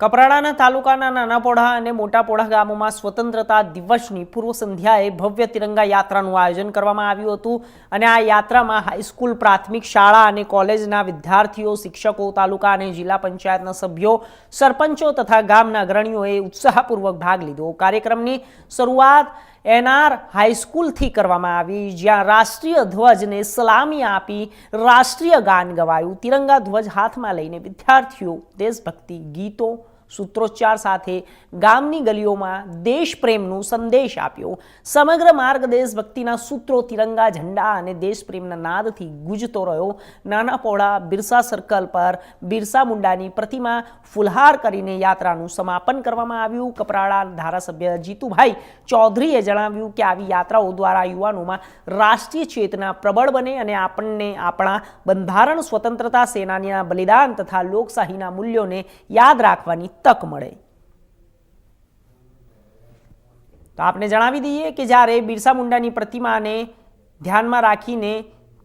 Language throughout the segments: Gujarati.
કપરાડાના તાલુકાના નાના પોઢા અને મોટા પોઢા ગામોમાં સ્વતંત્રતા દિવસની પૂર્વ સંધ્યાએ ભવ્ય તિરંગા યાત્રાનું આયોજન કરવામાં આવ્યું હતું અને આ યાત્રામાં હાઈસ્કૂલ, પ્રાથમિક શાળા અને કોલેજના વિદ્યાર્થીઓ, શિક્ષકો, તાલુકા અને જિલ્લા પંચાયતના સભ્યો, સરપંચો તથા ગામના અગ્રણીઓએ ઉત્સાહપૂર્વક ભાગ લીધો। કાર્યક્રમની શરૂઆત એનઆર હાઈસ્કૂલથી કરવામાં આવી, જ્યાં રાષ્ટ્રીય ધ્વજને સલામી આપી રાષ્ટ્રીય ગાન ગવાયું। તિરંગા ધ્વજ હાથમાં લઈને વિદ્યાર્થીઓ દેશભક્તિ ગીતો, સૂત્રોચ્ચાર સાથે ગામની ગલીઓમાં દેશપ્રેમનો સંદેશ આપ્યો। સમગ્ર માર્ગ દેશભક્તિના સૂત્રો, તિરંગા ઝંડા અને દેશપ્રેમના નાદથી ગુંજતો રહ્યો। નાના પોઢા બિરસા સર્કલ પર બિરસા મુંડાની પ્રતિમા ફુલહાર કરીને યાત્રાનું સમાપન કરવામાં આવ્યું। કપરાડા ધારાસભ્ય જીતુભાઈ ચૌધરીએ જણાવ્યું કે આવી યાત્રાઓ દ્વારા યુવાનોમાં રાષ્ટ્રીય ચેતના પ્રબળ બને અને આપણને આપણા બંધારણ, સ્વતંત્રતા સેનાનીના બલિદાન તથા લોકશાહીના મૂલ્યોને યાદ રાખવાની તક મળે। તો આપને જણાવી દઈએ કે જ્યારે બિરસા મુંડાની પ્રતિમાને ધ્યાનમાં રાખીને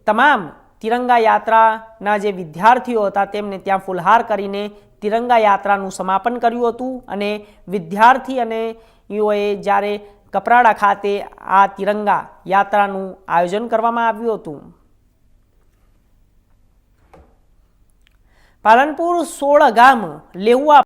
તમામ તિરંગા યાત્રાના જે વિદ્યાર્થીઓ હતા તેમને ત્યાં ફુલહાર કરીને તિરંગા યાત્રાનું સમાપન કર્યું હતું અને વિદ્યાર્થી અને યુઓએ જ્યારે કપરાડા ખાતે આ તિરંગા યાત્રાનું આયોજન કરવામાં આવ્યું હતું। પાલનપુર 16 ગામ લેવા